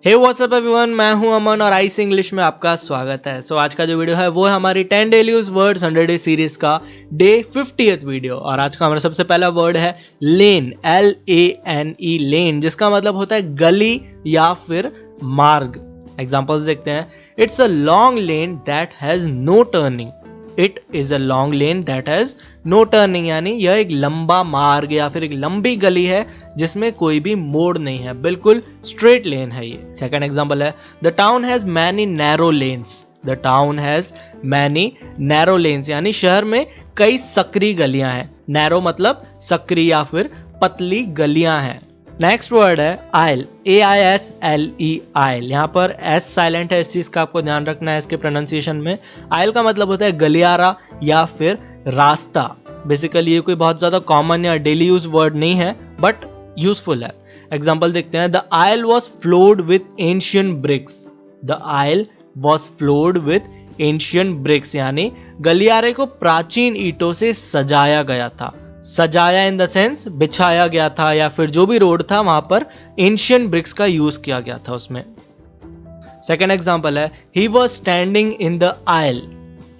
हे WhatsApp everyone, मैं हूं अमन और आईसी इंग्लिश में आपका स्वागत है। आज का जो वीडियो है वो है हमारी 10 daily use words 100 day series का डे 50th वीडियो। और आज का हमारा सबसे पहला वर्ड है लेन, LANE, लेन, जिसका मतलब होता है गली या फिर मार्ग। एग्जांपल्स देखते हैं। It's a long lane that has no turning. It is a long lane that has no turning, यानी यह एक लंबा मार्ग या फिर एक लंबी गली है जिसमें कोई भी मोड़ नहीं है, बिल्कुल स्ट्रेट लेन है ये। सेकंड एग्जांपल है the town has many narrow lens. The town has many narrow lens, यानी शहर में कई सकरी गलियां हैं। नैरो मतलब सकरी या फिर पतली गलियां हैं। नेक्स्ट वर्ड है आइल, AISLE, आइल। यहाँ पर एस साइलेंट है, इस चीज का आपको ध्यान रखना है इसके प्रोनाउंसिएशन में। आइल का मतलब होता है गलियारा या फिर रास्ता। बेसिकली ये कोई बहुत ज्यादा कॉमन या डेली यूज वर्ड नहीं है, बट यूजफुल है। एग्जाम्पल देखते हैं। The aisle was floored with ancient bricks. The aisle was floored with ancient bricks, यानी गलियारे को प्राचीन ईंटों से सजाया गया था। सजाया इन द सेंस बिछाया गया था, या फिर जो भी रोड था वहां पर एंशियंट ब्रिक्स का यूज किया गया था उसमें। सेकेंड एग्जाम्पल है he was standing in the aisle.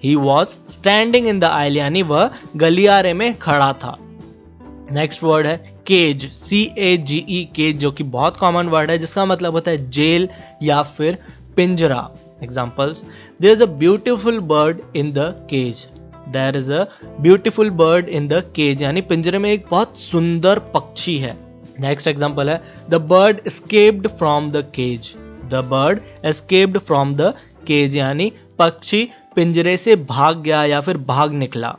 He was standing in the aisle, यानी वह गलियारे में खड़ा था। नेक्स्ट वर्ड है केज, CAGE, केज, जो कि बहुत कॉमन वर्ड है जिसका मतलब होता है जेल या फिर पिंजरा। Examples, there is a beautiful bird in the cage. There is a beautiful bird in the cage, यानी पिंजरे में एक बहुत सुंदर पक्षी है। नेक्स्ट एग्जाम्पल है the bird escaped from the cage. The bird escaped from the cage, यानी पक्षी पिंजरे से भाग गया या फिर भाग निकला।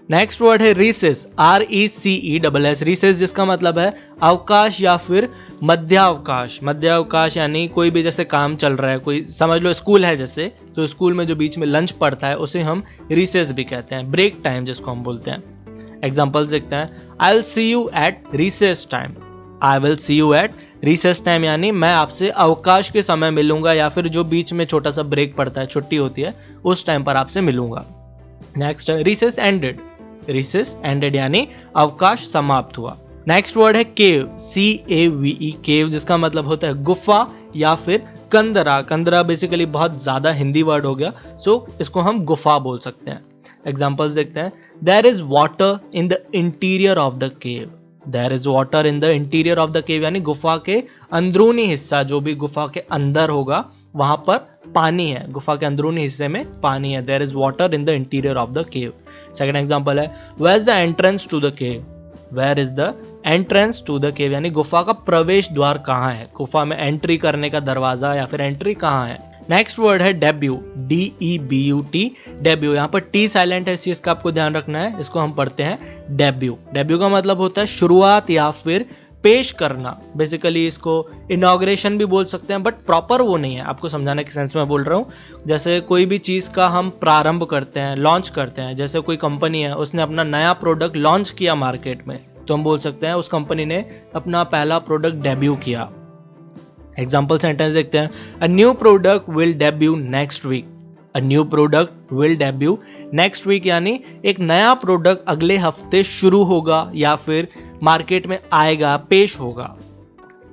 नेक्स्ट वर्ड है रिसेस, RECESS, रिसेस, जिसका मतलब है अवकाश या फिर मध्यावकाश। मध्यावकाश यानी कोई भी जैसे काम चल रहा है, कोई समझ लो स्कूल है जैसे, तो स्कूल में जो बीच में लंच पड़ता है उसे हम रिसेस भी कहते हैं, ब्रेक टाइम जिसको हम बोलते हैं। एग्जाम्पल्स देखते हैं। I will see you at recess time. I will see you at recess time, यानी मैं आपसे अवकाश के समय मिलूंगा, या फिर जो बीच में छोटा सा ब्रेक पड़ता है, छुट्टी होती है, उस टाइम पर आपसे मिलूंगा। Next recess ended. Recess ended यानी अवकाश समाप्त हुआ। नेक्स्ट वर्ड है केव, CAVE, केव, जिसका मतलब होता है गुफा या फिर कंदरा। कंदरा बेसिकली बहुत ज्यादा हिंदी वर्ड हो गया, सो इसको हम गुफा बोल सकते हैं। एग्जाम्पल्स देखते हैं। There is water in the interior of the cave. There is water in the interior of the cave, यानी गुफा के अंदरूनी हिस्सा, जो भी गुफा के अंदर होगा वहां पर पानी है। गुफा के अंदरूनी हिस्से में पानी है। There is water in the interior of the cave. Second example है where is the entrance to the cave. Where is the entrance to the cave, यानी गुफा का प्रवेश द्वार कहाँ है, गुफा में एंट्री करने का दरवाजा या फिर एंट्री कहाँ है। नेक्स्ट वर्ड है डेब्यू, DEBUT, डेब्यू। यहाँ पर टी साइलेंट है, इस चीज का आपको ध्यान रखना है। इसको हम पढ़ते हैं डेब्यू। डेब्यू का मतलब होता है शुरुआत या फिर पेश करना। बेसिकली इसको इनॉग्रेशन भी बोल सकते हैं, बट प्रॉपर वो नहीं है, आपको समझाने के सेंस में बोल रहा हूँ। जैसे कोई भी चीज़ का हम प्रारंभ करते हैं, लॉन्च करते हैं। जैसे कोई कंपनी है, उसने अपना नया प्रोडक्ट लॉन्च किया मार्केट में, तो हम बोल सकते हैं उस कंपनी ने अपना पहला प्रोडक्ट डेब्यू किया। एग्जाम्पल सेंटेंस देखते हैं। A new product will debut next week. A new product will debut next week, यानी एक नया प्रोडक्ट अगले हफ्ते शुरू होगा या फिर मार्केट में आएगा, पेश होगा।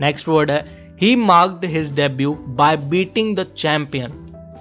नेक्स्ट वर्ड है he marked his debut by beating the champion.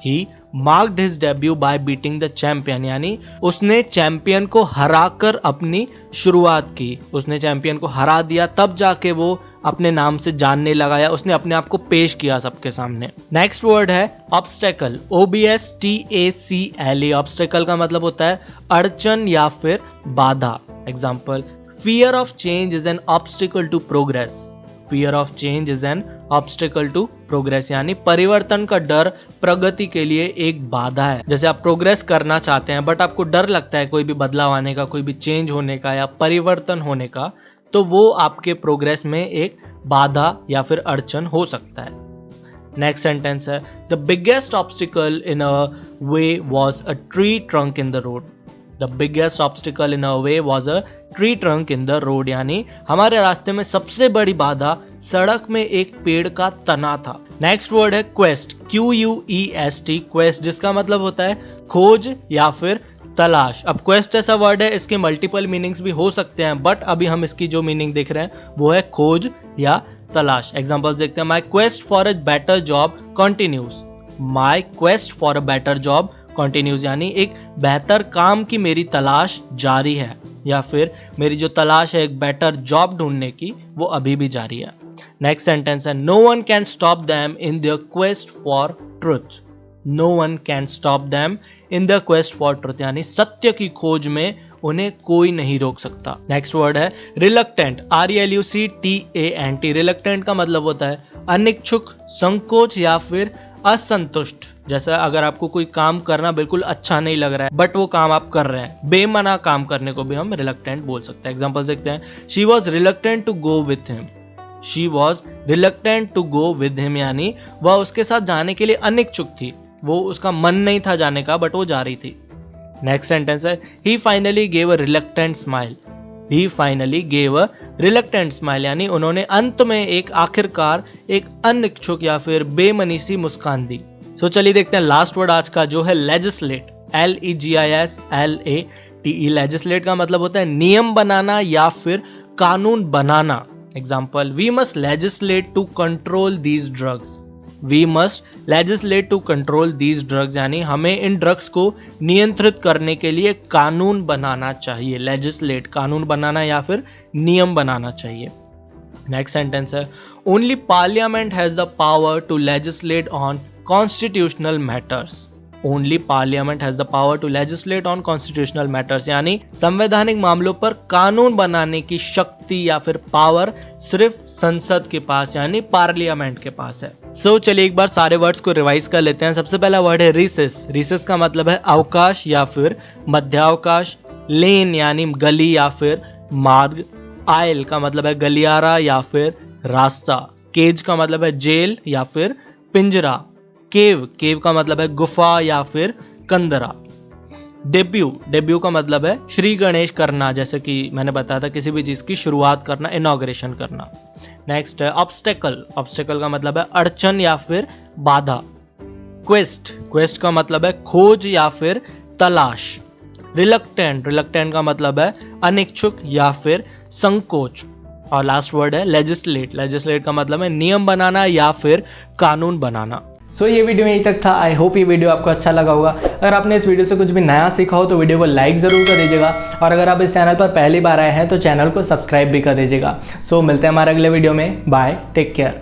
He marked his debut by beating the champion, यानी उसने चैंपियन को हराकर अपनी शुरुआत की। उसने चैंपियन को हरा दिया, तब जाके वो अपने नाम से जानने लगा, या उसने अपने आप को पेश किया सबके सामने। नेक्स्ट वर्ड है ऑब्स्टेकल, OBSTACLE। ऑब्स्टेकल का मतलब होता है अड़चन या फिर बाधा। Example, fear of change is an obstacle to progress. Fear of change is an obstacle to progress, यानी परिवर्तन का डर प्रगति के लिए एक बाधा है। जैसे आप प्रोग्रेस करना चाहते हैं, बट आपको डर लगता है कोई भी बदलाव आने का, कोई भी चेंज होने का या परिवर्तन होने का, तो वो आपके प्रोग्रेस में एक बाधा या फिर अड़चन हो सकता है। नेक्स्ट सेंटेंस है the biggest obstacle in a way was a tree trunk in the road. The biggest obstacle in a way was a tree trunk in the road, यानी हमारे रास्ते में सबसे बड़ी बाधा सड़क में एक पेड़ का तना था। नेक्स्ट वर्ड है क्वेस्ट, QUEST, क्वेस्ट, जिसका मतलब होता है खोज या फिर तलाश। अब क्वेस्ट ऐसा वर्ड है, इसके मल्टीपल मीनिंग्स भी हो सकते हैं, बट अभी हम इसकी जो मीनिंग देख रहे हैं वो है खोज या तलाश। एग्जाम्पल देखते हैं, my quest for a better job continues. My quest for a better job continues यानी एक बेहतर काम की मेरी तलाश जारी है, या फिर मेरी जो तलाश है एक बेटर जॉब ढूंढने की वो अभी भी जारी है। नेक्स्ट सेंटेंस है, no one can stop them in their quest for truth. No one can stop them in their quest for truth यानी सत्य की खोज में उन्हें कोई नहीं रोक सकता। नेक्स्ट वर्ड है रिलक्टेंट, RELUCTANT। रिलक्टेंट का मतलब होता है अनिच्छुक, संकोच या फिर असंतुष्ट। जैसा अगर आपको कोई काम करना बिल्कुल अच्छा नहीं लग रहा है बट वो काम आप कर रहे हैं, बेमना काम करने को भी हम रिलक्टेंट बोल सकते हैं। एग्जांपल देखते हैं, she was reluctant to go with him. She was reluctant to go with him यानी वह उसके साथ जाने के लिए अनिच्छुक थी, वो उसका मन नहीं था जाने का बट वो जा रही थी। नेक्स्ट सेंटेंस है, he finally gave a reluctant smile. He finally gave a reluctant smile यानी उन्होंने अंत में एक आखिरकार एक अनिच्छुक या फिर बेमनी सी मुस्कान दी। सो चलिए देखते हैं लास्ट वर्ड आज का जो है लेजिस्लेट, LEGISLATE। लेजिस्लेट का मतलब होता है नियम बनाना या फिर कानून बनाना। Example, we must legislate to control these drugs. We must legislate to control these drugs यानी हमें इन ड्रग्स को नियंत्रित करने के लिए कानून बनाना चाहिए। लेजिस्लेट कानून बनाना या फिर नियम बनाना चाहिए। नेक्स्ट सेंटेंस है, only parliament has the power to legislate on constitutional matters. Only parliament has the power to legislate on constitutional matters यानी संवैधानिक मामलों पर कानून बनाने की शक्ति या फिर पावर सिर्फ संसद के पास यानी पार्लियामेंट के पास है। सो चलिए एक बार सारे वर्ड्स को रिवाइज कर लेते हैं। सबसे पहला वर्ड है रिसेस। रिसेस का मतलब है अवकाश या फिर मध्यावकाश। लेन यानी गली या फिर मार्ग। आयल का मतलब है गलियारा या फिर रास्ता। केज का मतलब है जेल या फिर पिंजरा। केव, केव का मतलब है गुफा या फिर कंदरा। डेब्यू, डेब्यू का मतलब है श्री गणेश करना, जैसे कि मैंने बताया था किसी भी चीज की शुरुआत करना, इनॉग्रेशन करना। नेक्स्ट है ऑब्स्टेकल। ऑब्स्टेकल का मतलब है अड़चन या फिर बाधा। क्वेस्ट, क्वेस्ट का मतलब है खोज या फिर तलाश। रिलक्टेंट, रिलक्टेंट का मतलब है अनिच्छुक या फिर संकोच। और लास्ट वर्ड है लेजिस्लेट। लेजिस्लेट का मतलब है नियम बनाना या फिर कानून बनाना। सो ये वीडियो यहीं तक था। आई होप ये वीडियो आपको अच्छा लगा होगा। अगर आपने इस वीडियो से कुछ भी नया सीखा हो तो वीडियो को लाइक ज़रूर कर दीजिएगा, और अगर आप इस चैनल पर पहली बार आए हैं तो चैनल को सब्सक्राइब भी कर दीजिएगा। सो मिलते हैं हमारे अगले वीडियो में। Bye, take care.